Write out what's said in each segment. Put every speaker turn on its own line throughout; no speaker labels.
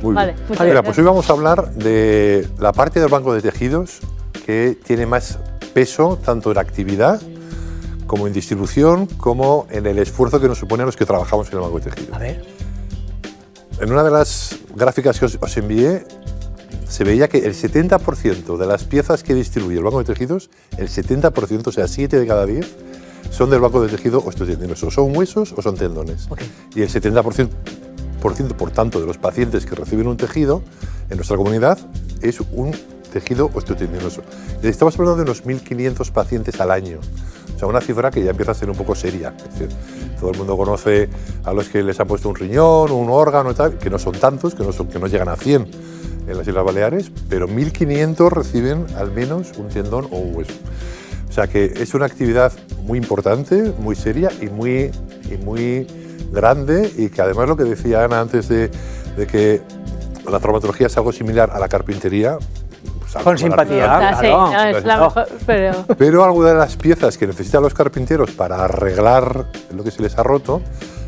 Muy
Vale,
bien.
muchas
Mira,
gracias.
pues hoy vamos a hablar de la parte del banco de tejidos que tiene más peso tanto en actividad como en distribución, como en el esfuerzo que nos supone a los que trabajamos en el banco de tejidos.
A ver.
En una de las gráficas que os envié, se veía que el 70% de las piezas que distribuye el banco de tejidos, el 70%, o sea, 7 de cada 10, son del banco de tejido osteotendinoso. Son huesos o son tendones.
Okay.
Y el 70%, por tanto, de los pacientes que reciben un tejido en nuestra comunidad es un tejido osteotendinoso. Y estamos hablando de unos 1.500 pacientes al año. O sea, una cifra que ya empieza a ser un poco seria. Es decir, todo el mundo conoce a los que les han puesto un riñón, un órgano y tal, que no son tantos, que no llegan a 100 en las Islas Baleares, pero 1.500 reciben al menos un tendón o un hueso. O sea que es una actividad muy importante, muy seria y muy grande, y que además lo que decía Ana antes de que la traumatología es algo similar a la carpintería. Pues,
Con simpatía,
O sea, sí,
claro.
no, es la mejor, pero...
Pero algunas de las piezas que necesitan los carpinteros para arreglar lo que se les ha roto,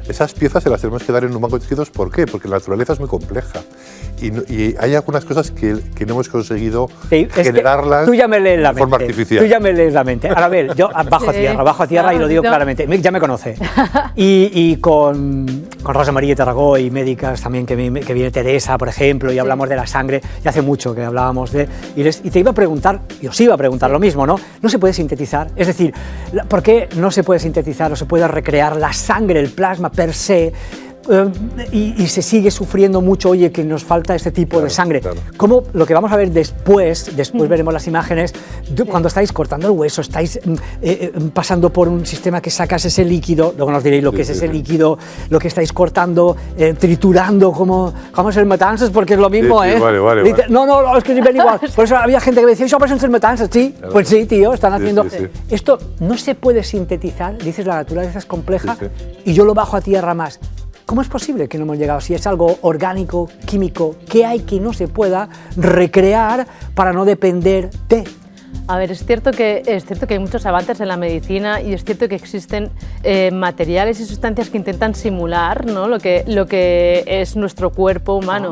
esas piezas se las tenemos que dar en un banco de tejidos. ¿Por qué? Porque la naturaleza es muy compleja y hay algunas cosas que no hemos conseguido
Sí, es
generarlas
tú ya me lees la
de forma
mente.
artificial.
Tú ya me lees la mente. Ahora, a ver, yo bajo a tierra y lo digo claramente. Ya me conoce. Y con Rosa María Tarragó y médicas también, que viene Teresa, por ejemplo, y hablamos de la sangre, y hace mucho que hablábamos de... Y te iba a preguntar, y os iba a preguntar lo mismo, ¿no? ¿No se puede sintetizar? Es decir, ¿por qué no se puede sintetizar o se puede recrear la sangre, el plasma per se? Y se sigue sufriendo mucho, oye, que nos falta este tipo de sangre.
Claro.
Como lo que vamos a ver después veremos las imágenes, cuando estáis cortando el hueso, estáis pasando por un sistema que sacas ese líquido, luego nos diréis lo que es ese líquido, lo que estáis cortando, triturando, como es el matanzas, porque es lo mismo,
Sí,
¿eh?
vale.
No, es que ven igual. Por eso había gente que me decía, eso parecen ser matanzas, sí.
Claro.
Pues sí, tío, están haciendo...
sí.
Esto no se puede sintetizar, dices, la naturaleza es compleja,
Sí.
y yo lo bajo a tierra más. ¿Cómo es posible que no hemos llegado? Si es algo orgánico, químico, ¿qué hay que no se pueda recrear para no depender de?
A ver, es cierto que hay muchos avances en la medicina y es cierto que existen materiales y sustancias que intentan simular, ¿no?, lo que es nuestro cuerpo humano.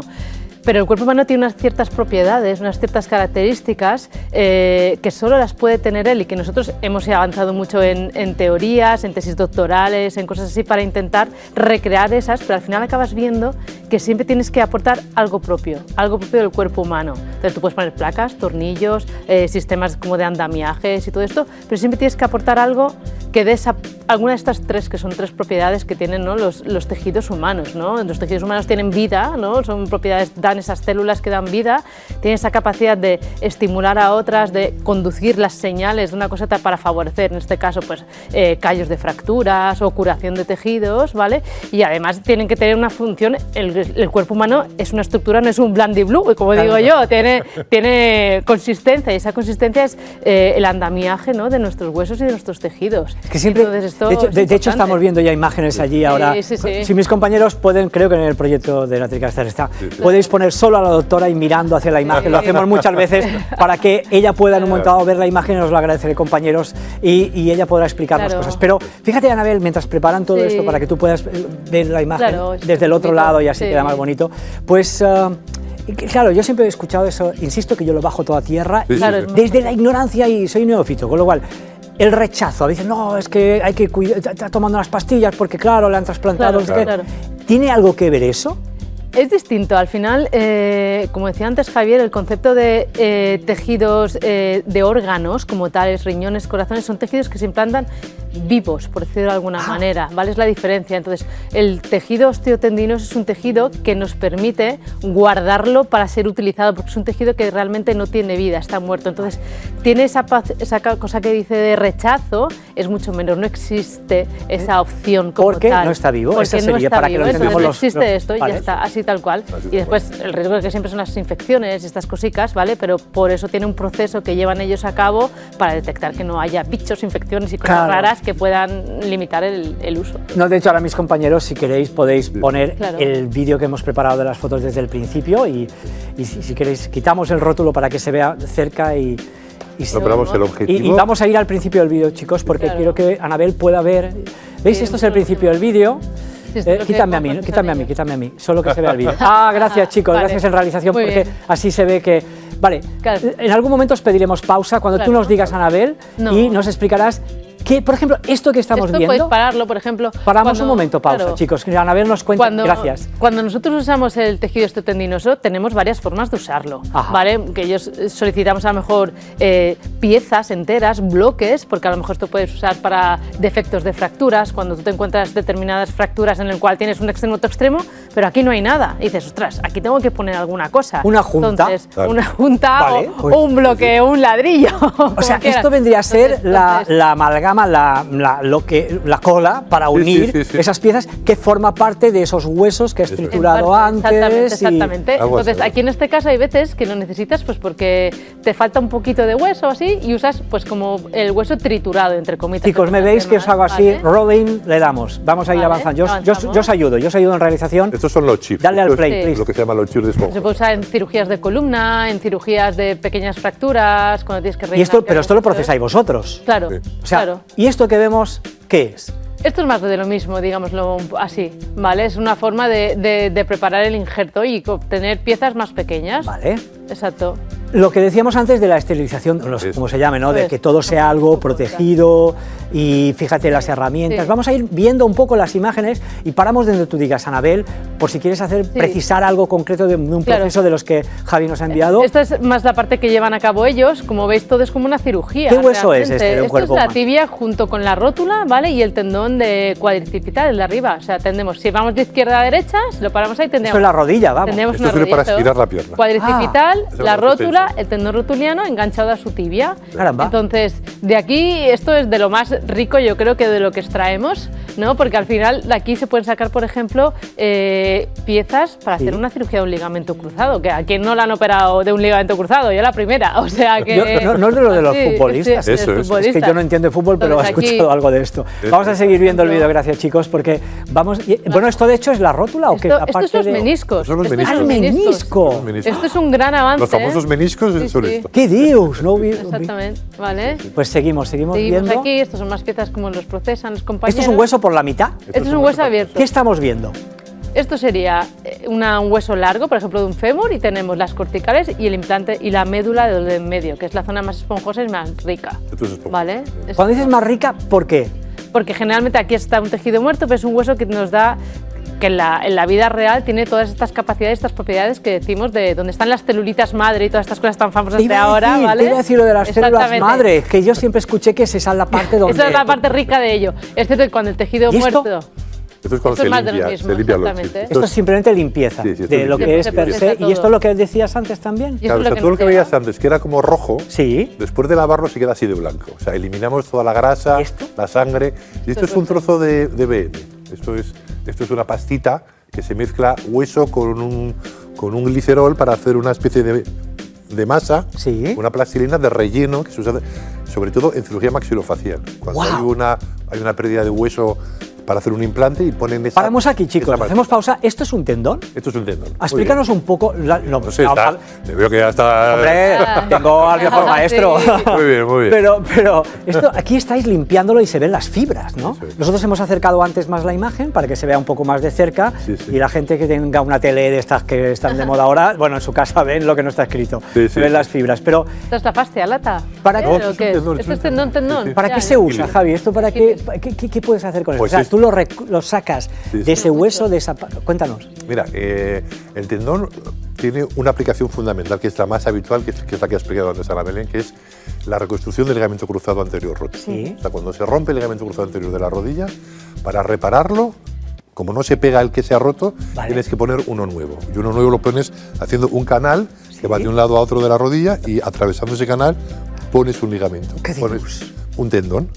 Pero el cuerpo humano tiene unas ciertas propiedades, unas ciertas características que solo las puede tener él, y que nosotros hemos avanzado mucho en teorías, en tesis doctorales, en cosas así, para intentar recrear esas, pero al final acabas viendo que siempre tienes que aportar algo propio del cuerpo humano. Entonces tú puedes poner placas, tornillos, sistemas como de andamiajes y todo esto, pero siempre tienes que aportar algo que dé alguna de estas tres, que son tres propiedades que tienen, ¿no?, los tejidos humanos, ¿no? Los tejidos humanos tienen vida, ¿no?, son propiedades, dan esas células que dan vida, tienen esa capacidad de estimular a otras, de conducir las señales de una cosa para favorecer, en este caso, pues callos de fracturas o curación de tejidos, ¿vale? Y además tienen que tener una función. El cuerpo humano es una estructura, no es un blandy blue, como digo yo, tiene consistencia, y esa consistencia es el andamiaje, ¿no?, de nuestros huesos y de nuestros tejidos.
Es que siempre, de hecho estamos viendo ya imágenes allí ahora.
Sí.
Si mis compañeros pueden, creo que en el proyecto de Natrica está, podéis poner solo a la doctora y mirando hacia la imagen. Lo hacemos muchas veces para que ella pueda en un momento dado ver la imagen. Os lo agradeceré, compañeros, y ella podrá explicar las cosas. Pero fíjate, Anabel, mientras preparan todo esto para que tú puedas ver la imagen desde el otro lado y así queda más bonito, pues... claro, yo siempre he escuchado eso, insisto que yo lo bajo toda tierra, desde la ignorancia, y soy neófito, con lo cual el rechazo, dicen, no, es que hay que cuidar, está tomando las pastillas porque claro, le han trasplantado, ¿tiene algo que ver eso?
Es distinto, al final, como decía antes Javier, el concepto de tejidos de órganos como tales, riñones, corazones, son tejidos que se implantan vivos, por decirlo de alguna manera, ¿vale? Es la diferencia. Entonces, el tejido osteotendinoso es un tejido que nos permite guardarlo para ser utilizado, porque es un tejido que realmente no tiene vida, está muerto. Entonces, tiene esa cosa que dice de rechazo, es mucho menos, no existe esa opción como
porque
tal.
No está vivo,
porque
esa sería,
no está
para
vivo,
que lo entendamos
no existe esto,
vale.
Ya está, así tal cual. Y después, el riesgo que siempre son las infecciones, estas cositas, ¿vale? Pero por eso tiene un proceso que llevan ellos a cabo para detectar que no haya bichos, infecciones y cosas raras que puedan limitar el uso.
No, de hecho, ahora mis compañeros, si queréis, podéis poner el vídeo que hemos preparado de las fotos desde el principio, y si queréis, quitamos el rótulo para que se vea cerca y
logramos el objetivo.
Y vamos a ir al principio del vídeo, chicos, porque quiero que Anabel pueda ver. ¿Veis? Esto es el principio del vídeo.
Sí, es lo que
Quítame a mí,
vamos
quítame a mí, solo que se vea el vídeo. Ah, gracias chicos,
Vale.
gracias en realización,
Muy
porque
bien.
así se ve que... Vale,
Claro.
en algún momento os pediremos pausa cuando tú
Claro.
nos digas, Anabel,
No.
y nos explicarás que, por ejemplo, esto que estamos
Esto
viendo...
puedes pararlo, por ejemplo.
Paramos
cuando-
un momento, pausa,
claro,
chicos, que Anabel nos cuenta... Gracias.
Cuando nosotros usamos el tejido osteotendinoso, tenemos varias formas de usarlo,
Ajá.
¿vale? Que ellos solicitamos a lo mejor piezas enteras, bloques, porque a lo mejor esto puedes usar para defectos de fracturas, cuando tú te encuentras determinadas fracturas en el cual tienes un extremo otro extremo, pero aquí no hay nada. Y dices, ostras, aquí tengo que poner alguna cosa.
Una junta.
Entonces,
Claro.
una junta
Vale,
o,
pues-
o un bloque o un ladrillo.
O sea, esto vendría a ser la amalgama, la cola para
Sí,
unir
sí, sí.
esas piezas que forma parte de esos huesos que has
Eso es.
triturado antes.
Exactamente.
Algo
Entonces,
así.
aquí en este caso hay veces que lo necesitas pues porque te falta un poquito de hueso así y usas pues como el hueso triturado, entre comillas.
Chicos, me veis que os hago así, rolling, le damos. Vamos a ir
Vale,
avanzando. Yo
avanzamos.
os ayudo en realización.
Estos son los chips.
Dale al
Esto es
play, please.
Lo que se llama los chips de esponja.
Se puede usar en cirugías de columna, en cirugías de pequeñas fracturas, cuando tienes que rellenar.
Pero esto lo
huesos.
procesáis vosotros.
Claro,
Sí.
O sea,
claro.
¿y esto que vemos qué es?
Esto es más de lo mismo, digámoslo así, ¿vale? Es una forma de preparar el injerto y obtener piezas más pequeñas.
Vale.
Exacto.
Lo que decíamos antes de la esterilización, no sé
Eso.
cómo se llame, ¿no? De
Pues,
que todo sea algo protegido y fíjate las herramientas.
Sí.
Vamos a ir viendo un poco las imágenes y paramos donde tú digas, Anabel, por si quieres precisar algo concreto de un
Claro.
proceso de los que Javi nos ha enviado.
Esta es más la parte que llevan a cabo ellos. Como veis, todo es como una cirugía.
¿Qué hueso es
realmente.
este de un
Esto
cuerpo
es la
humano?
tibia junto con la rótula, ¿vale? Y el tendón de cuadricipital, el de arriba. O sea, tendemos, si vamos de izquierda a derecha, si lo paramos ahí, tendríamos.
Esto es la rodilla, vamos.
Tendríamos
Esto
una
sirve para
rodilla,
estirar la pierna.
Cuadricipital,
Esa es
la
la
rótula,
resistencia.
el tendón rotuliano enganchado a su tibia.
Caramba.
Entonces, de aquí, esto es de lo más rico, yo creo, que de lo que extraemos, ¿no? Porque al final de aquí se pueden sacar, por ejemplo, piezas para hacer una cirugía de un ligamento cruzado, que a quien no la han operado de un ligamento cruzado, yo la primera, o sea que...
No es de lo de los
Sí,
futbolistas.
sí, de
Eso es.
Es que
futbolistas.
yo no entiendo de fútbol, pero he
Entonces, aquí-
escuchado algo de esto.
Eso
Vamos a
es.
seguir viendo el
Por
vídeo,
ejemplo-
gracias chicos, porque vamos... Bueno, esto de hecho es la rótula o qué?
Estos son los meniscos.
Son los
Estos
meniscos.
son
¡Ah, el menisco!
Los meniscos.
Esto es un gran avance.
Los famosos meniscos
Sí,
son
sí.
esto.
¡Qué Dios! No vi-
Exactamente, ¿vale?
Pues seguimos
Seguimos
viendo.
aquí, estos son más piezas como los procesan los compañeros.
¿Esto es un hueso por la mitad?
Este es un hueso abierto.
¿Qué estamos viendo?
Esto sería un hueso largo, por ejemplo, de un fémur, y tenemos las corticales y el implante y la médula de en medio, que es la zona más esponjosa y más rica.
Esto es esponja.
¿Vale? Es-
Cuando dices más rica, ¿por qué?
Porque generalmente aquí está un tejido muerto, pero es un hueso que nos da que en la vida real tiene todas estas capacidades, estas propiedades que decimos de donde están las celulitas madre y todas estas cosas tan famosas
Te
de
iba a
ahora,
decir,
¿vale?
te iba a decir lo de las células
Exactamente.
madre, que yo siempre escuché que esa es la parte donde...
Esa es la parte rica de ello. Es cierto que cuando el tejido
¿Y esto?
muerto...
Esto es cuando
Esto es más de lo
se
mismo,
limpia los
exactamente.
chips.
Esto es simplemente limpieza
Sí, sí, esto
de
es
lo que
limpieza.
es per
Se
se.
procesa
¿Y esto
todo.
es lo que decías antes también?
Y eso
Claro,
es
o
lo
sea,
que
todo lo
nos
que
queda.
veías antes, que era como rojo,
Sí.
después de lavarlo se queda así de blanco. O sea, eliminamos toda la grasa,
¿Y esto?
la sangre. Y esto es un trozo de BM. Esto es una pastita que se mezcla hueso con un glicerol para hacer una especie de masa,
Sí.
una plastilina de relleno que se usa sobre todo en cirugía maxilofacial. Cuando
Guau.
hay una pérdida de hueso para hacer un implante y ponen esa...
Paramos aquí, chicos,
esa
hacemos pausa. ¿Esto es un tendón?
Esto es un tendón. Muy
Explícanos
bien.
un poco...
No sé, está, te veo que ya está...
Hombre, tengo al mejor maestro.
Sí.
Muy bien, muy bien.
Pero esto, aquí estáis limpiándolo y se ven las fibras, ¿no?
Eso es.
Nosotros hemos acercado antes más la imagen para que se vea un poco más de cerca
Sí, sí.
y la gente que tenga una tele de estas que están de moda ahora, bueno, en su casa ven lo que no está escrito,
Sí,
se
sí,
ven
sí.
las fibras. Pero
Esta es la fascia lata.
¿Para
¿Eh?
qué?
¿O qué es?
tendón,
Esto es
es un
tendón,
tendón.
tendón.
¿para
Ya,
qué
ya.
se usa, Javi? ¿Esto para qué,
Sí.
qué puedes hacer con eso?
Pues
O sea,
es-
tú lo sacas
Sí,
de
sí.
ese hueso, de esa... Cuéntanos.
Mira, el tendón tiene una aplicación fundamental que es la más habitual, que es la que ha explicado antes Ana Belén, que es la reconstrucción del ligamento cruzado anterior roto.
Sí.
O sea, cuando se rompe el ligamento cruzado anterior de la rodilla, para repararlo, como no se pega el que se ha roto,
Vale.
tienes que poner uno nuevo. Y uno nuevo lo pones haciendo un canal
Sí.
que va de un lado a otro de la rodilla y atravesando ese canal pones un ligamento,
¿Qué
pones
dices?
un tendón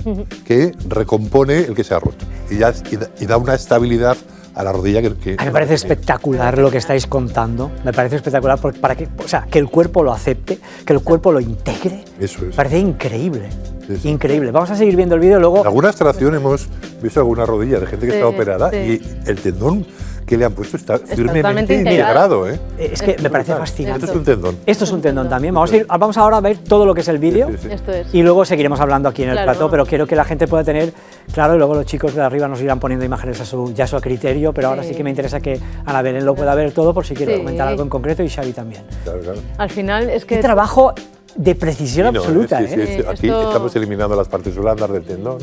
que recompone el que se ha roto y da una estabilidad a la rodilla que
A mí me parece espectacular lo que estáis contando. Me parece espectacular para que, o sea, que el cuerpo lo acepte, que el cuerpo lo integre.
Eso es.
Me parece increíble.
Sí, sí.
Increíble. Vamos a seguir viendo el vídeo luego.
En alguna extracción hemos visto alguna rodilla de gente que
Sí,
está operada
sí.
y el tendón que le han puesto, está firmemente
totalmente
integrado.
Es que me parece fascinante.
Esto es un tendón.
Esto es un tendón también. Vamos ahora a ver todo lo que es el vídeo.
Sí, sí, sí.
Esto es.
Y luego seguiremos hablando aquí en el
Claro.
plató, pero quiero que la gente pueda tener claro, y luego los chicos de arriba nos irán poniendo imágenes ya a su criterio, pero ahora sí que me interesa que Ana Belén lo pueda ver todo por si quiere
Sí.
comentar algo en concreto y Xavi también.
Claro, claro.
Al final es que...
Qué trabajo de precisión
Sí, no,
absoluta,
sí, sí,
¿eh?
sí. Aquí
Esto-
estamos eliminando las partes blandas del tendón.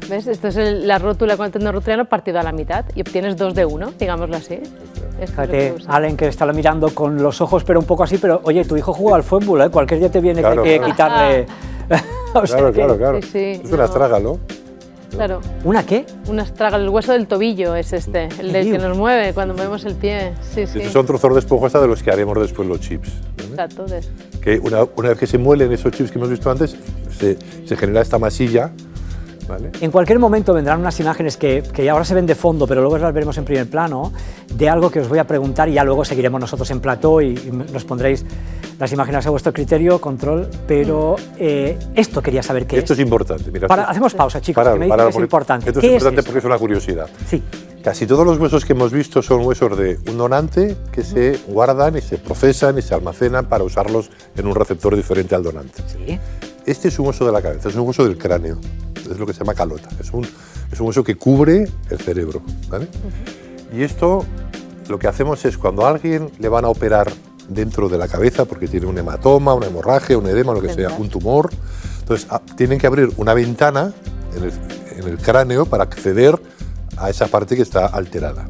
¿Ves? Esto es la rótula con el tendón rotulano partido a la mitad y obtienes 2 de 1, digámoslo así. Esto es lo que
Fíjate,
usa.
Allen, que está mirando con los ojos, pero un poco así, pero oye, tu hijo juega al fútbol, ¿eh? Cualquier día te viene
Claro,
que hay que
claro.
quitarle... O sea
Claro,
que-
claro, claro.
Sí, sí,
Es una
no.
astrágalo.
Claro,
¿Una qué?
una estraga, el hueso del tobillo es este, el del que
dios?
nos mueve cuando movemos el pie. Sí, sí.
Estos son trozos de esponjosa de los que haremos después los chips. ¿vale?
Exacto.
Que una vez que se muelen esos chips que hemos visto antes, se genera esta masilla. ¿Vale?
En cualquier momento vendrán unas imágenes que ahora se ven de fondo, pero luego las veremos en primer plano, de algo que os voy a preguntar y ya luego seguiremos nosotros en plató y nos pondréis las imágenes a vuestro criterio, control, pero esto quería saber qué
Esto
es.
es importante. Mira,
Hacemos pausa, chicos, que me dicen que es importante.
Esto es
¿Qué es
importante
esto?
porque es una curiosidad.
Sí,
Casi todos los huesos que hemos visto son huesos de un donante que se guardan y se procesan y se almacenan para usarlos en un receptor diferente al donante.
sí.
Este es un hueso de la cabeza, es un hueso del cráneo, es lo que se llama calota, es un hueso que cubre el cerebro. ¿Vale? Y esto lo que hacemos es cuando a alguien le van a operar dentro de la cabeza porque tiene un hematoma, una hemorragia, un edema, lo que sea, un tumor, entonces tienen que abrir una ventana en el cráneo para acceder a esa parte que está alterada.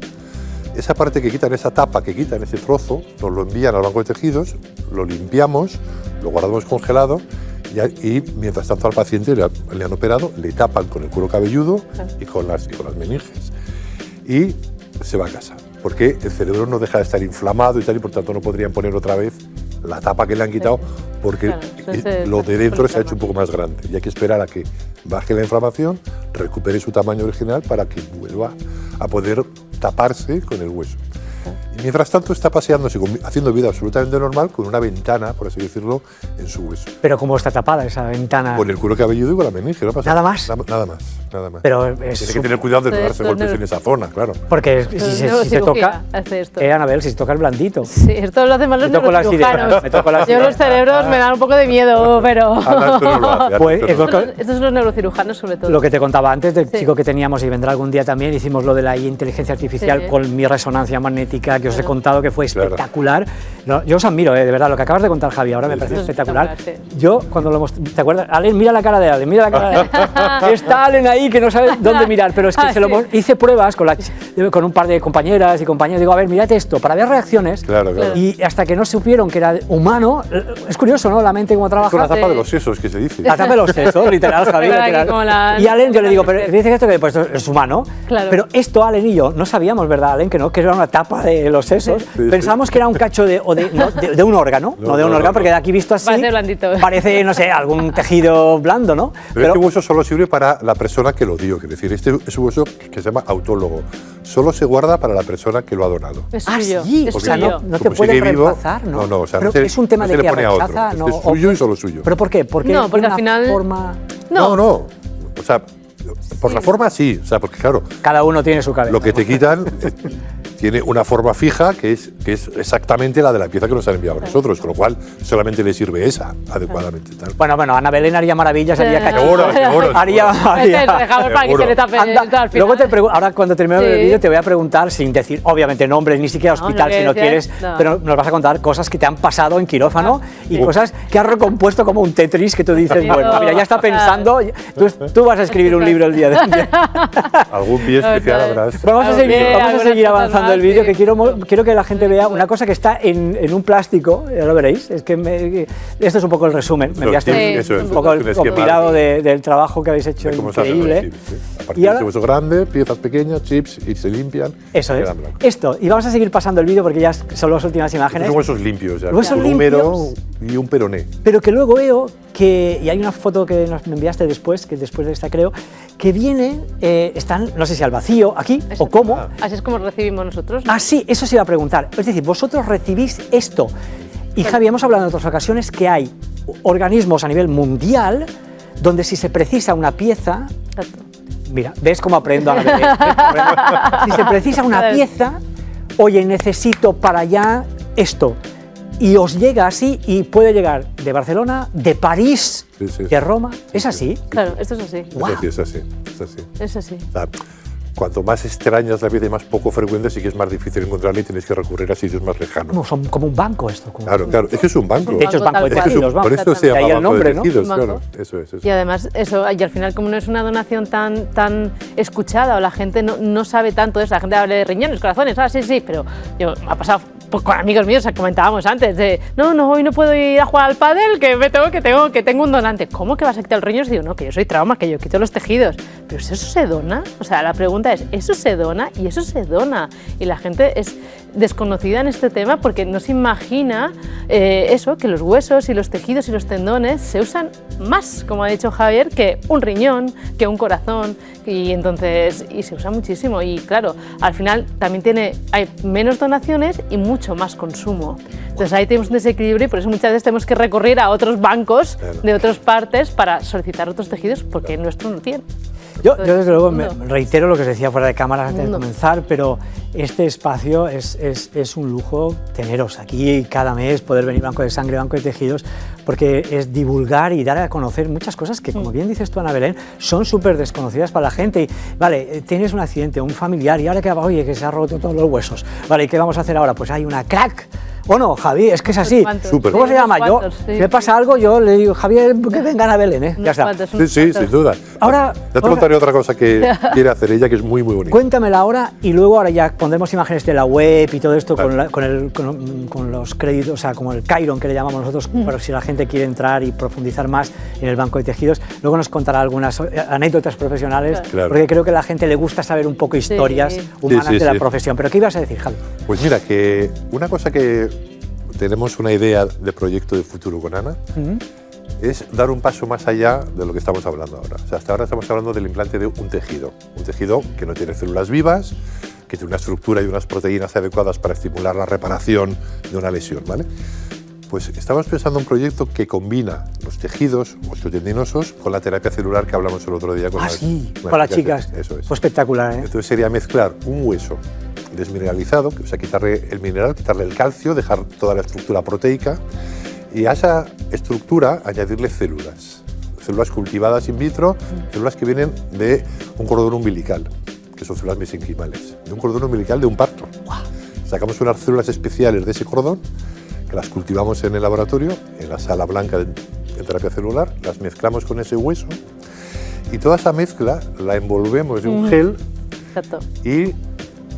Esa parte que quitan, esa tapa que quitan, ese trozo, nos lo envían al banco de tejidos, lo limpiamos, lo guardamos congelado y mientras tanto al paciente le han operado, le tapan con el cuero cabelludo y con las meninges y se va a casa. Porque el cerebro no deja de estar inflamado y tal, y por tanto no podrían poner otra vez la tapa que le han quitado porque
Claro,
lo de dentro se ha hecho un poco más grande y hay que esperar a que baje la inflamación, recupere su tamaño original para que vuelva a poder taparse con el hueso. Y mientras tanto está paseándose, haciendo vida absolutamente normal con una ventana, por así decirlo, en su hueso.
Pero ¿cómo está tapada esa ventana?
Con el cuero cabelludo y con la meninge, no pasa
¿Nada más?
Nada más, nada más.
Pero es
Tiene que tener cuidado de no
Esto
darse
es
golpes
neuro-
en esa zona, claro.
Porque si se toca...
hace esto.
Anabel, si se toca el blandito.
Sí, esto lo hacen más los
Me toco las
neurocirujanos.
ideas, me toco las
Yo
ideas.
los cerebros me dan un poco de miedo, pero...
Ana, esto no lo hace, Ana,
Pues,
esto no lo hace.
Estos son los neurocirujanos sobre todo.
Lo que te contaba antes del
Sí.
chico que teníamos y vendrá algún día también, hicimos lo de la inteligencia artificial
Sí.
con mi resonancia magnética que os he contado que fue
Claro.
espectacular. No, yo os admiro, de verdad, lo que acabas de contar, Javi, ahora me parece
sí.
espectacular.
Espectacular,
Yo, cuando lo ¿te acuerdas? Allen, mira la cara de Allen, mira la cara de Allen. Está Allen ahí que no sabe dónde mirar, pero es que hice pruebas con un par de compañeras y compañeros, digo, a ver, mirad esto, para ver reacciones.
Claro, claro.
Y hasta que no supieron que era humano, es curioso, ¿no? La mente cómo trabaja.
Con la tapa
Sí.
de los sesos, que se dice.
La tapa de los sesos, literal, Javi.
Pero aquí
literal.
como la-
Y Allen, yo le digo, pero dice esto que pues, es humano.
Claro.
Pero esto, Allen y yo, no sabíamos, ¿verdad, Allen? Que no, que era una tapa de los sesos.
Sí, sí.
Pensábamos que era un cacho de un órgano, no de un órgano, porque de aquí visto así
Parece blandito.
parece, no sé, algún tejido blando, ¿no?
Pero este hueso solo sirve para la persona que lo dio, es decir, este es un hueso que se llama autólogo. Solo se guarda para la persona que lo ha donado.
Es
Ah,
suyo.
sí,
Es
o sea,
suyo.
no te
Como
puede
sigue vivo,
reemplazar, ¿no?
no, o sea,
Pero
no se-
es un tema
no
de
se le
que
pone a otro.
rechaza,
Este
¿no?
es suyo y solo suyo.
¿Pero por qué? Porque
No, porque
una
al final-
forma...
No, no. O sea, por la forma sí. O sea, porque claro,
Cada uno tiene su cabeza.
lo que te quitan tiene una forma fija que es exactamente la de la pieza que nos han enviado a nosotros, con lo cual solamente le sirve esa adecuadamente. Tal.
Bueno, Ana Belén haría maravillas, haría
Sí.
cachitos.
Seguro, seguro,
Haría,
seguro.
haría-
Dejamos para que
Seguro.
se le tape
Anda,
esto al final.
luego te pregunto, ahora cuando termine
Sí.
el vídeo te voy a preguntar, sin decir, obviamente, nombres, ni siquiera
No,
hospital
lo que
si no
decías,
quieres,
no.
pero nos vas a contar cosas que te han pasado en quirófano y cosas que has recompuesto como un Tetris que tú dices,
Sí,
bueno,
no.
mira, ya está pensando, tú vas a escribir un libro el día de hoy.
Algún pie especial
Ok.
habrás.
Vamos a
Ok,
seguir,
algunas cosas
avanzando
más,
el vídeo,
sí.
que quiero que la gente vea una cosa que está en un plástico, ya lo veréis, es que esto es un poco el resumen, me enviaste
Sí,
eso es,
un poco el
un esquema
compilado del trabajo que habéis hecho,
de cómo se hacen los
increíble.
chips, ¿sí? A
Y
partir de
ahora-
ese hueso grande, piezas pequeñas, chips, y se limpian.
Eso
y
es,
quedan blancos.
esto, y vamos a seguir pasando el vídeo porque ya son las últimas
Estos
imágenes,
son huesos limpios, ya.
Huesos
un húmero
limpios.
y un peroné.
pero que luego veo que, y hay una foto que nos enviaste después, que después de esta creo, que vienen, están, no sé si al vacío, aquí, o cómo.
Así es como recibimos nosotros, ¿no?
Ah, sí, eso se iba a preguntar. Es decir, vosotros recibís esto. Y Javi, hemos hablado en otras ocasiones que hay organismos a nivel mundial donde si se precisa una pieza,
Exacto.
mira, ¿ves cómo aprendo a la vez? Si se precisa una pieza, oye, necesito para allá esto. Y os llega así y puede llegar de Barcelona, de París, de Roma. ¿Es así?
Claro, esto es así.
Wow.
Es así, es así.
Es así.
O sea, cuanto más extraña es la vida y más poco frecuente, sí que es más difícil encontrarla y tienes que recurrir a sitios más lejanos.
No, son como un banco esto.
Claro, claro, es que es un banco.
De hecho, es banco de
tal cual.
tejidos,
Por eso se
De ahí
llama
el
banco
nombre,
de
¿no?
tejidos,
Banco.
claro. Eso es.
Y además, eso, y al final, como no es una donación tan escuchada o la gente no sabe tanto de eso, la gente habla de riñones, corazones, sí, pero yo me ha pasado pues, con amigos míos, comentábamos antes, de no, hoy no puedo ir a jugar al pádel, que tengo un donante. ¿Cómo que vas a quitar los riñones? Digo, no, que yo soy trauma, que yo quito los tejidos. Pero si eso se dona, o sea, la pregunta es, ¿eso se dona? Y eso se dona. Y la gente es desconocida en este tema porque no se imagina eso, que los huesos y los tejidos y los tendones se usan más, como ha dicho Javier, que un riñón, que un corazón, y se usa muchísimo. Y claro, al final también hay menos donaciones y mucho más consumo. Entonces ahí tenemos un desequilibrio y por eso muchas veces tenemos que recurrir a otros bancos de otras partes para solicitar otros tejidos porque nuestro no tiene.
Yo desde luego me reitero lo que os decía fuera de cámaras antes de comenzar, pero este espacio es un lujo teneros aquí cada mes, poder venir Banco de Sangre, Banco de Tejidos, porque es divulgar y dar a conocer muchas cosas que, como bien dices tú, Ana Belén, son súper desconocidas para la gente. Y, vale, tienes un accidente, un familiar, y ahora que oye, que se ha roto todos los huesos, vale, ¿y qué vamos a hacer ahora? Pues hay una crack. ¿O no, Javi? Es que es así. ¿Cómo se llama? Si me pasa algo, yo le digo, Javier, que vengan a Belén, ¿eh? Ya está.
Sí, sin duda.
Ahora,
ya te contaré otra cosa que quiere hacer ella, que es muy bonita.
Cuéntamela ahora y luego ahora ya pondremos imágenes de la web y todo esto con los créditos, o sea, como el Chiron que le llamamos nosotros, para si la gente quiere entrar y profundizar más en el Banco de Tejidos. Luego nos contará algunas anécdotas profesionales, porque creo que a la gente le gusta saber un poco historias humanas de la profesión. ¿Pero qué ibas a decir, Javi?
Pues mira, que una cosa que tenemos una idea de proyecto de futuro con Ana, es dar un paso más allá de lo que estamos hablando ahora. O sea, hasta ahora estamos hablando del implante de un tejido que no tiene células vivas, que tiene una estructura y unas proteínas adecuadas para estimular la reparación de una lesión, ¿vale? Pues estamos pensando en un proyecto que combina los tejidos osteotendinosos con la terapia celular que hablamos el otro día con
las chicas. Eso es. Fue espectacular, ¿eh?
Entonces sería mezclar un hueso desmineralizado, o sea, quitarle el mineral, quitarle el calcio, dejar toda la estructura proteica y a esa estructura añadirle células cultivadas in vitro, células que vienen de un cordón umbilical, que son células mesenquimales, de un cordón umbilical de un parto. Sacamos unas células especiales de ese cordón, que las cultivamos en el laboratorio, en la sala blanca de terapia celular, las mezclamos con ese hueso y toda esa mezcla la envolvemos en un gel.
Exacto.
Y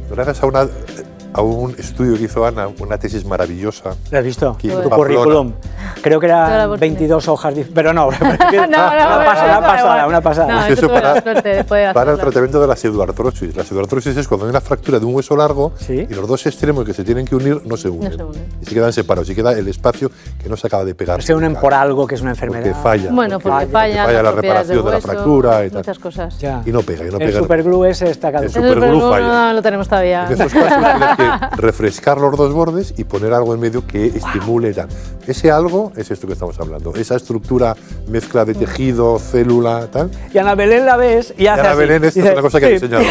gracias a un estudio que hizo Ana, una tesis maravillosa.
¿Lo has visto?
Tu
currículum. Creo que eran 22 hojas, pero no, una pasada.
Eso para el tratamiento de la pseudoartrosis. La pseudoartrosis es cuando hay una fractura de un hueso largo y los dos extremos que se tienen que unir no se unen. Y se quedan separados, y queda el espacio que no se acaba de pegar.
Se unen por algo que es una enfermedad.
Porque falla.
Bueno, porque falla
la reparación de la fractura y tal.
Muchas cosas.
Y no pega,
El superglue ese está caduco.
El superglue falla.
No lo tenemos todavía.
En estos casos tienes que refrescar los dos bordes y poner algo en medio que estimule tal. Ese algo es esto que estamos hablando, esa estructura, mezcla de tejido, célula, tal.
Y Ana Belén la ves y hace
Ana Belén, esta es una cosa que ha diseñado.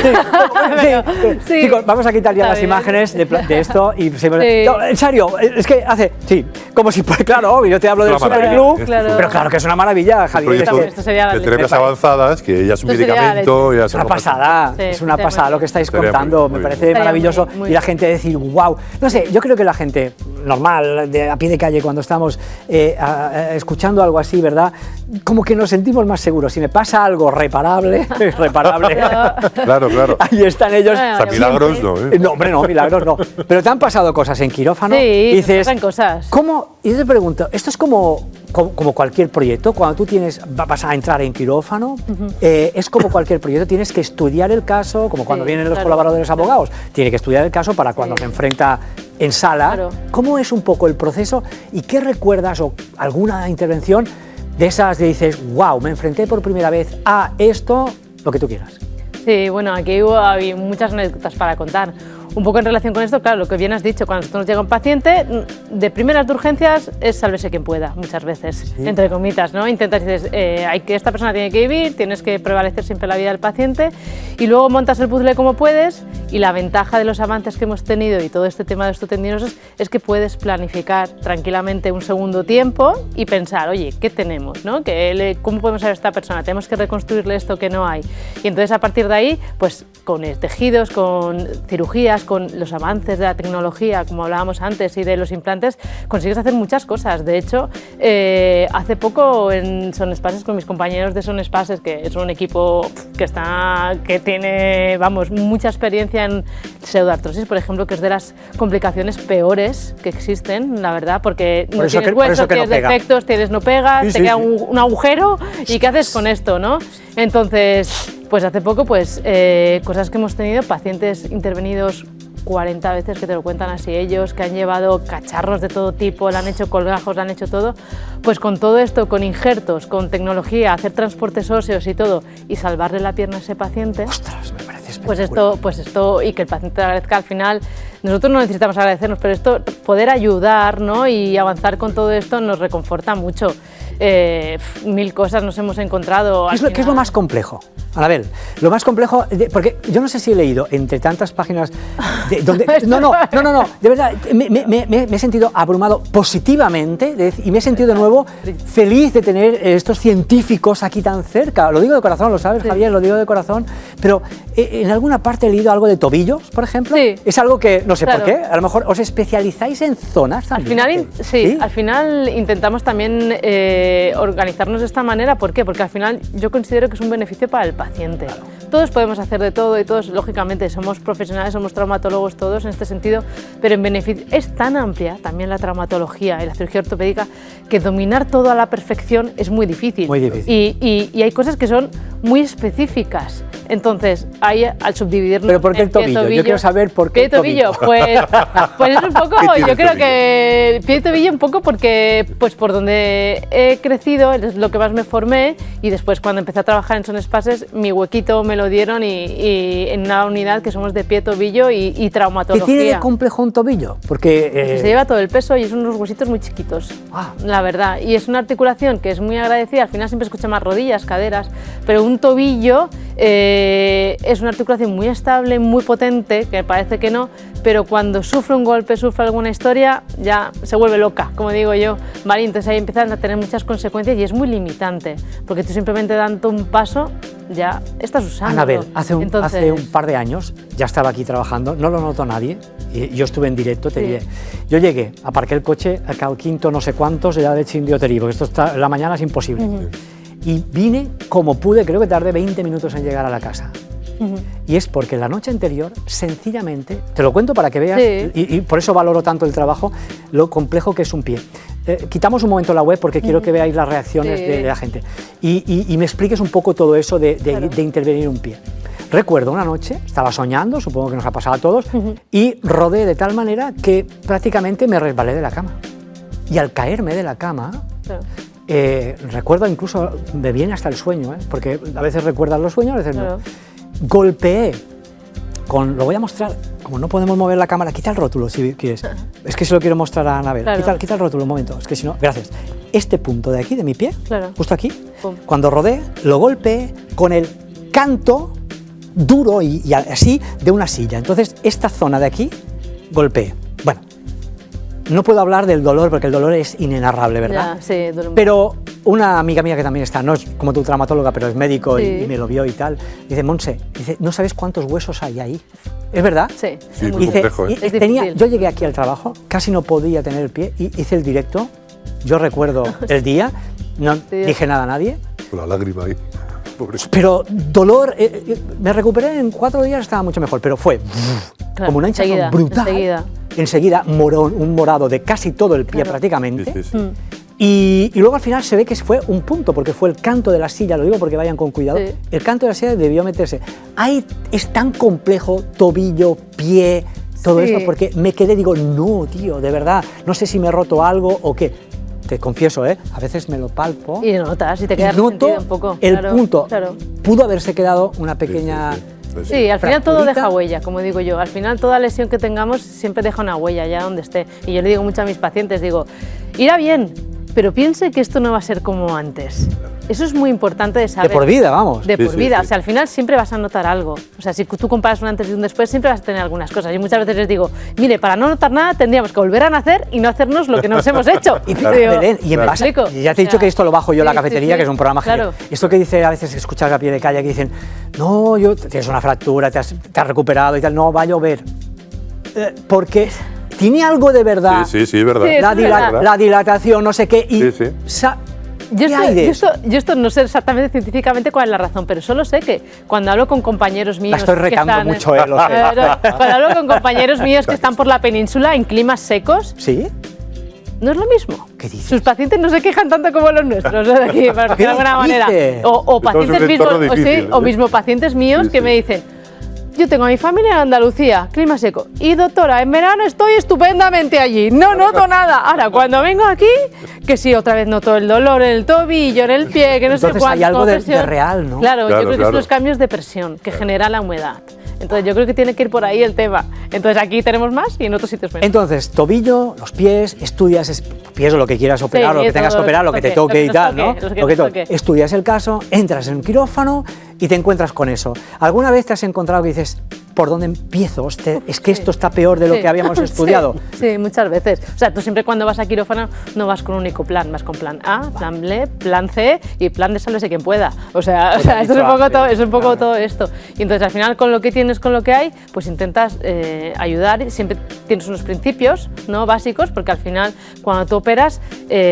Sí. Chicos, vamos a quitar ya las imágenes de esto y no, en serio, es que hace, como si, claro, yo te hablo del superglue, pero claro que es una maravilla, Javier.
Esto sería
de terapias avanzadas, que ya es un medicamento.
Es una pasada, es una pasada lo que estáis contando, me parece maravilloso y la gente decir, wow, no sé, yo creo que la gente normal, a pie de calle, cuando estamos escuchando algo así, ¿verdad? Como que nos sentimos más seguros. Si me pasa algo reparable.
Claro.
Ahí están ellos.
O sea, milagros no, ¿eh?
No, hombre, no, milagros no. Pero te han pasado cosas en quirófano.
Sí,
y dices,
pasan cosas.
¿cómo? Y yo te pregunto, ¿esto es como cualquier proyecto? Cuando tú vas a entrar en quirófano, es como cualquier proyecto, tienes que estudiar el caso, como cuando vienen los colaboradores abogados, tiene que estudiar el caso para cuando se enfrenta en sala. ¿Cómo es un poco el proceso y qué recuerdas o alguna intervención de esas de dices, wow, me enfrenté por primera vez a esto, lo que tú quieras?
Sí, bueno, aquí había muchas anécdotas para contar. un poco en relación con esto, claro, lo que bien has dicho, cuando nos llega un paciente, de primeras de urgencias es sálvese quien pueda, muchas veces, entre comitas, ¿no? Intentas, dices, esta persona tiene que vivir, tienes que prevalecer siempre la vida del paciente, y luego montas el puzzle como puedes, y la ventaja de los avances que hemos tenido y todo este tema de osteotendinosis es que puedes planificar tranquilamente un segundo tiempo y pensar, oye, ¿qué tenemos? ¿No? ¿Cómo podemos saber a esta persona? Tenemos que reconstruirle esto que no hay. Y entonces a partir de ahí, pues con tejidos, con cirugías, con los avances de la tecnología, como hablábamos antes, y de los implantes, consigues hacer muchas cosas. De hecho, hace poco en Sonespaces, con mis compañeros de Sonespaces, que es un equipo que tiene, vamos, mucha experiencia en pseudoartrosis, por ejemplo, que es de las complicaciones peores que existen, la verdad, porque no tienes hueso, tienes defectos, no pegas, te queda un agujero, ¿y qué haces con esto, no? Entonces, pues hace poco, pues cosas que hemos tenido, pacientes intervenidos 40 veces, que te lo cuentan así ellos, que han llevado cacharros de todo tipo, le han hecho colgajos, le han hecho todo, pues con todo esto, con injertos, con tecnología, hacer transportes óseos y todo, y salvarle la pierna a ese paciente.
¡Ostras, me parece espectacular!
Pues esto, y que el paciente agradezca al final. Nosotros no necesitamos agradecernos, pero esto, poder ayudar, ¿no? Y avanzar con todo esto nos reconforta mucho. 1000 cosas nos hemos encontrado.
¿Qué es lo más complejo? Anabel, lo más complejo, porque yo no sé si he leído entre tantas páginas donde... No, de verdad, me he sentido abrumado positivamente y me he sentido de nuevo feliz de tener estos científicos aquí tan cerca. Lo digo de corazón, lo sabes, sí. Javier, lo digo de corazón, pero en alguna parte he leído algo de tobillos, por ejemplo. Sí. Es algo que, no sé por qué, a lo mejor os especializáis en zonas también.
Al final, sí, al final intentamos también organizarnos de esta manera. ¿Por qué? Porque al final yo considero que es un beneficio para el paciente. Claro. Todos podemos hacer de todo y todos, lógicamente, somos profesionales, somos traumatólogos todos en este sentido, pero en beneficio es tan amplia también la traumatología y la cirugía ortopédica que dominar todo a la perfección es muy difícil.
Muy difícil.
Y hay cosas que son muy específicas. Entonces, ahí al subdividirlo.
¿Pero por qué el tobillo? Yo quiero saber por qué el
tobillo. Pues es un poco, yo creo que pie y tobillo un poco porque, pues por donde he crecido, es lo que más me formé, y después cuando empecé a trabajar en Sonespaces, mi huequito me lo dieron y en una unidad que somos de pie, tobillo y traumatología.
¿Qué tiene de complejo un tobillo? Porque
se lleva todo el peso y son unos huesitos muy chiquitos, la verdad. Y es una articulación que es muy agradecida, al final siempre escucho más rodillas, caderas, pero un tobillo es una articulación muy estable, muy potente, que parece que no, pero cuando sufre un golpe, sufre alguna historia, ya se vuelve loca, como digo yo, ¿vale? Entonces ahí empiezan a tener muchas consecuencias y es muy limitante, porque tú simplemente dando un paso ya estás usando.
Anabel, hace un par de años ya estaba aquí trabajando, no lo notó nadie, y yo estuve en directo, yo llegué, aparqué el coche acá al quinto no sé cuántos ya de Chindioterí, porque esto en la mañana es imposible. Y vine como pude, creo que tardé 20 minutos en llegar a la casa. Y es porque la noche anterior, sencillamente, te lo cuento para que veas, y por eso valoro tanto el trabajo, lo complejo que es un pie. Quitamos un momento la web porque quiero que veáis las reacciones de la gente y me expliques un poco todo eso de intervenir un pie. Recuerdo una noche, estaba soñando, supongo que nos ha pasado a todos, y rodé de tal manera que prácticamente me resbalé de la cama. Y al caerme de la cama... recuerdo incluso, me viene hasta el sueño, porque a veces recuerdas los sueños, a veces no. Golpeé lo voy a mostrar, como no podemos mover la cámara, quita el rótulo si quieres. Es que se lo quiero mostrar a Anabel. Quita el rótulo un momento, es que si no, gracias. Este punto de aquí, de mi pie, justo aquí, cuando rodé, lo golpeé con el canto duro y así de una silla. Entonces, esta zona de aquí, golpeé. Bueno, no puedo hablar del dolor porque el dolor es inenarrable, ¿verdad?
Ya, sí, duele mucho.
Pero una amiga mía que también está, no es como tu traumatóloga, pero es médico y me lo vio y tal, dice, Monse, no sabes cuántos huesos hay ahí. ¿Es verdad?
Sí,
es muy complejo,
yo llegué aquí al trabajo, casi no podía tener el pie, y hice el directo, yo recuerdo el día, no dije nada a nadie.
Con la lágrima ahí. Pobre.
Pero dolor, me recuperé en 4 días, estaba mucho mejor, pero fue como una hinchazón brutal. Enseguida un morado de casi todo el pie prácticamente. Y luego al final se ve que fue un punto, porque fue el canto de la silla, lo digo porque vayan con cuidado, el canto de la silla debió meterse. Ahí es tan complejo, tobillo, pie, todo eso, porque me quedé, digo, no, tío, de verdad, no sé si me he roto algo o qué. Te confieso, a veces me lo palpo.
Y notas, y te quedas resentido un poco.
El punto, pudo haberse quedado una pequeña
Sí, al final todo
fracturita.
deja huella, como digo yo. Al final toda lesión que tengamos siempre deja una huella, ya donde esté. Y yo le digo mucho a mis pacientes, digo, irá bien, pero piense que esto no va a ser como antes. Eso es muy importante de saber.
De por vida, vamos.
De
Sí,
por
sí,
vida,
sí.
o sea, al final siempre vas a notar algo. O sea, si tú comparas un antes y un después, siempre vas a tener algunas cosas. Y muchas veces les digo, mire, para no notar nada tendríamos que volver a nacer y no hacernos lo que nos hemos hecho.
Y
Digo,
Belén, y en
Claro.
base,
¿explico?
ya te he dicho
O sea,
que esto lo bajo yo en la
sí,
cafetería,
sí,
que es un programa
claro.
genial. Esto que dice a veces que escuchas a pie de calle que dicen, no, tienes una fractura, te has recuperado y tal, no, va a llover. Porque tiene algo de verdad.
Sí, sí, es verdad.
Sí, es verdad.
La dilatación, no sé qué. Y
Sí, sí.
Yo
¿qué hay de eso?
esto no sé exactamente científicamente cuál es la razón, pero solo sé que cuando hablo con compañeros míos...
La estoy
que
retando
están-
mucho, lo sé.
Cuando hablo con compañeros míos que están por la península en climas secos,
¿Sí?
no es lo mismo.
¿Qué dices?
Sus pacientes no se quejan tanto como los nuestros, de aquí, por decirlo de alguna manera.
dices?
O
Estamos en
pacientes
un
mismos,
entorno difícil,
o
¿eh?
mismo pacientes míos
Sí,
que
sí.
me dicen, yo tengo a mi familia en Andalucía, clima seco, y doctora, en verano estoy estupendamente allí, no noto nada. Ahora, cuando vengo aquí, que sí, otra vez noto el dolor en el tobillo, en el pie, que no sé
Entonces
cuánto.
hay algo
como
de
presión.
real, ¿no?
Claro, yo
Claro,
creo que
claro.
son los cambios de presión que genera la humedad. Entonces yo creo que tiene que ir por ahí el tema. Entonces aquí tenemos más y en otros sitios menos.
Entonces, tobillo, los pies, estudias pies o lo que quieras operar,
Sí,
lo que tengas que
todo,
operar, lo que te toque y
nos
tal,
toque,
¿no?
lo que
Lo que
nos
toque.
toque.
Estudias el caso, entras en un quirófano y te encuentras con eso. ¿Alguna vez te has encontrado que dices, ¿por dónde empiezo? Es que esto está peor de lo
Sí.
que habíamos estudiado.
Sí, muchas veces. O sea, tú siempre cuando vas a quirófano no vas con un único plan, vas con plan A, plan B, plan C y plan de sálvese quien pueda. O sea, esto es un poco, todo, es un poco todo esto. Y entonces al final con lo que tienes, con lo que hay, pues intentas ayudar y siempre tienes unos principios, ¿no?, básicos, porque al final cuando tú operas,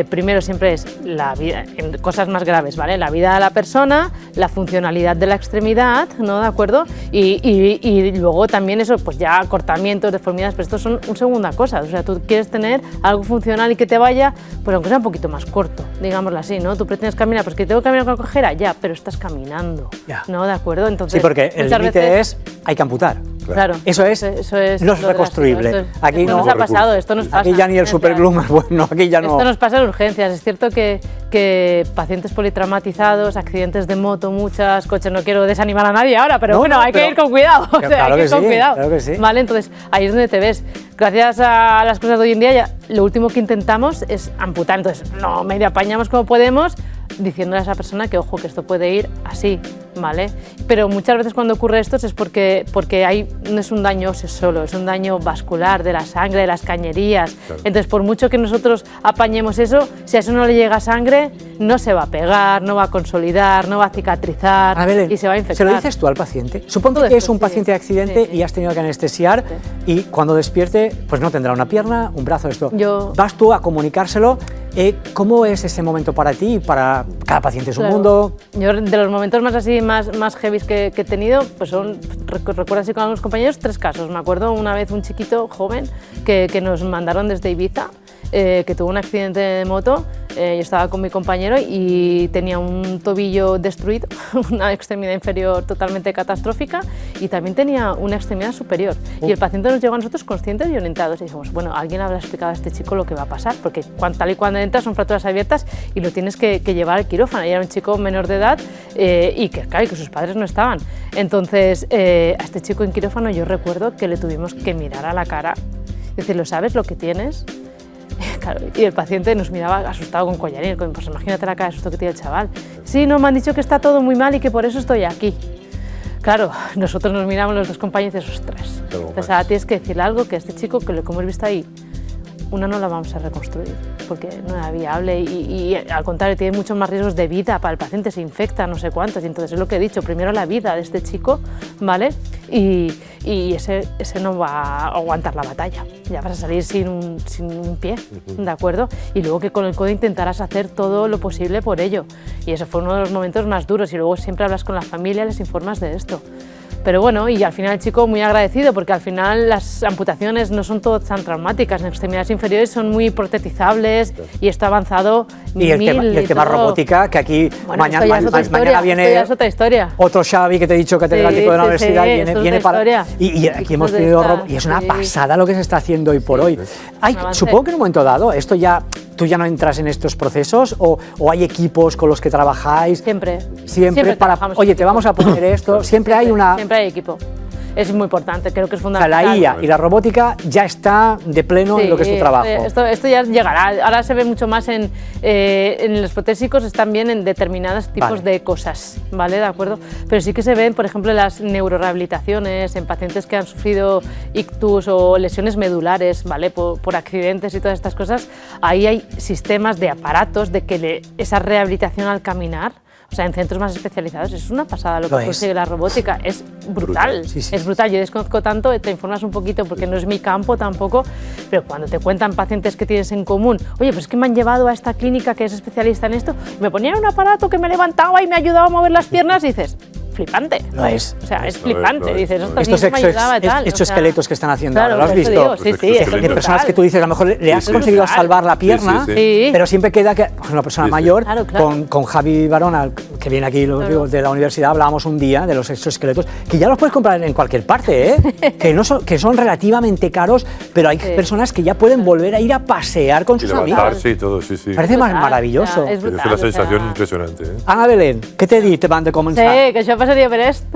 primero siempre es la vida, en cosas más graves, ¿vale? La vida de la persona, la funcionalidad de la extremidad, ¿no?, ¿de acuerdo? Y luego también eso, pues ya acortamientos, deformidades, pero esto son una segunda cosa. O sea, tú quieres tener algo funcional y que te vaya, pues aunque sea un poquito más corto, digámoslo así, ¿no? Tú pretendes caminar, pues que tengo que caminar con cojera, ya, pero estás caminando,
Ya.
¿no?, ¿de acuerdo? Entonces,
Sí, porque el
muchas
límite
veces-
es, hay que amputar.
Claro.
Eso es
no
es
lo drástico,
reconstruible. Aquí
esto
no-
nos ha pasado, esto nos pasa.
Aquí ya ni el
en
superglue es bueno, aquí ya no.
Esto nos pasa en urgencias. Es cierto que pacientes politraumatizados, accidentes de moto, muchas, coches, no quiero desanimar a nadie ahora, pero
No,
bueno,
no,
hay
pero-
que ir con cuidado. O sea,
Claro
hay que ir
que
con
sí,
cuidado.
claro que sí.
Vale, entonces ahí es donde te ves. Gracias a las cosas de hoy en día, ya, lo último que intentamos es amputar. Entonces, no, medio apañamos como podemos, diciéndole a esa persona que, ojo, que esto puede ir así, ¿vale? Pero muchas veces cuando ocurre esto es porque no es un daño óseo solo, es un daño vascular de la sangre, de las cañerías.
Claro.
Entonces, por mucho que nosotros apañemos eso, si a eso no le llega sangre, no se va a pegar, no va a consolidar, no va a cicatrizar
Ahora, Belén,
y se va a infectar.
¿se lo dices tú al paciente? Suponte
Todo
que
esto,
es un
sí.
paciente de accidente
Sí.
y has tenido que anestesiar y cuando despierte, pues no tendrá una pierna, un brazo, esto.
Yo-
Vas tú a comunicárselo. ¿Cómo es ese momento para ti y para cada paciente? ¿Es un
Claro.
mundo?
Yo de los momentos más así, más heavy que he tenido, pues son, recuerdo así con algunos compañeros, 3 casos. Me acuerdo una vez un chiquito joven que nos mandaron desde Ibiza, que tuvo un accidente de moto. Yo estaba con mi compañero y tenía un tobillo destruido, una extremidad inferior totalmente catastrófica y también tenía una extremidad superior. Y el paciente nos llegó a nosotros conscientes y orientados y dijimos, bueno, alguien habrá explicado a este chico lo que va a pasar, porque tal y cuando entras son fracturas abiertas y lo tienes que llevar al quirófano. Y era un chico menor de edad y que, claro, y que sus padres no estaban. Entonces, a este chico en quirófano yo recuerdo que le tuvimos que mirar a la cara y decirle, ¿sabes lo que tienes? Claro, y el paciente nos miraba asustado con collarín, pues imagínate la cara de susto que tiene el chaval. Sí, no, me han dicho que está todo muy mal y que por eso estoy aquí. Claro, nosotros nos miramos los dos compañeros y dices, ostras,
Algo
o
más.
sea, tienes que decirle algo que a este chico, que lo que hemos visto ahí, una no la vamos a reconstruir, porque no era viable y al contrario, tiene muchos más riesgos de vida para el paciente, se infecta, no sé cuántos, y entonces es lo que he dicho, primero la vida de este chico, ¿vale? Y ese no va a aguantar la batalla, ya vas a salir sin un pie, ¿de acuerdo? Y luego que con el codo intentarás hacer todo lo posible por ello, y eso fue uno de los momentos más duros, y luego siempre hablas con la familia, les informas de esto. Pero bueno, y al final el chico muy agradecido porque al final las amputaciones no son todas tan traumáticas, en extremidades inferiores son muy protetizables y esto ha avanzado
Y el tema
todo.
robótica, que aquí
Bueno,
mañana,
esto ya es otra historia,
mañana
esto
viene
ya es otra historia.
otro Xavi que te he dicho, catedrático de la
sí,
universidad,
sí,
viene,
esto es
viene
otra
para...
historia.
Y aquí hemos
Esto
tenido...
está,
y es una
sí.
pasada lo que se está haciendo hoy por hoy.
un avance.
Supongo que en un momento dado, esto ya ¿tú ya no entras en estos procesos o hay equipos con los que trabajáis?
Siempre.
Siempre para,
trabajamos
oye,
en
te
equipo.
vamos a poner esto, siempre hay una...
Siempre hay equipo. Es muy importante, creo que es
O sea,
fundamental.
la IA y la robótica ya está de pleno en lo que es tu trabajo.
Esto ya llegará. Ahora se ve mucho más en los protésicos, están bien en determinados tipos de cosas, ¿vale? ¿De acuerdo? Pero sí que se ven, por ejemplo, en las neurorehabilitaciones, en pacientes que han sufrido ictus o lesiones medulares, ¿vale? Por accidentes y todas estas cosas. Ahí hay sistemas de aparatos de que esa rehabilitación al caminar, o sea, en centros más especializados, es una pasada lo que consigue la robótica, es brutal,
Sí, sí.
es brutal. Yo desconozco tanto, te informas un poquito porque no es mi campo tampoco, pero cuando te cuentan pacientes que tienes en común, oye, pues es que me han llevado a esta clínica que es especialista en esto, me ponían un aparato que me levantaba y me ayudaba a mover las piernas y dices, flipante.
Lo es.
O sea, es flipante, dices, ostras,
Estos
sí, me ayudaba y tal.
estos esqueletos que están haciendo
claro,
ahora, ¿lo has
por eso
visto?
digo, sí,
De personas que tú dices, a lo mejor le has conseguido salvar la pierna,
Sí.
pero siempre queda que una persona mayor,
Claro.
con Javi Barona, que viene aquí de la universidad, hablábamos un día de los exoesqueletos, que ya los puedes comprar en cualquier parte, ¿eh? que son relativamente caros, pero hay personas que ya pueden volver a ir a pasear con
Y
sus amigos.
levantarse y todo, sí, sí.
Parece
Brutal,
maravilloso.
o sea, es brutal,
Es una
o sea.
sensación impresionante.
Ana Belén, què t'he dit abans de començar?
Sí, que això passaria per esto.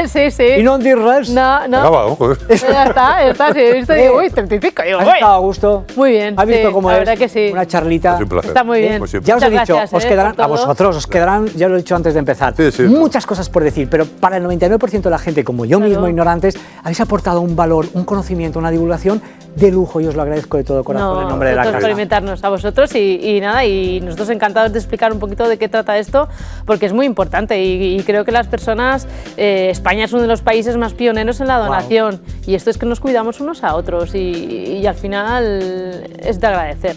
Sí, sí.
I no em dius res?
No, no.
Acaba, ojo.
Ya está, sí, he visto, digo, uy, 35, digo,
¿Has
uy.
estado a gusto?
Muy bien,
¿Has visto
sí,
cómo
la
es?
verdad que sí.
Una charlita.
Es un placer.
Está muy bien.
Como siempre.
Ya os he
Muchas
dicho,
gracias,
os quedarán,
por
a
todo.
vosotros os quedarán, ya lo he dicho antes de empezar,
Sí, sí,
muchas cosas por decir, pero para el 99% de la gente, como yo
Claro.
mismo, ignorantes, habéis aportado un valor, un conocimiento, una divulgación de lujo y os lo agradezco de todo corazón en nombre de la
nosotros por
casa.
invitarnos a vosotros y nada, y nosotros encantados de explicar un poquito de qué trata esto, porque es muy importante y creo que las personas, España es uno de los países más pioneros en la donación y esto es que nos cuidamos unos a otros y al final es de agradecer.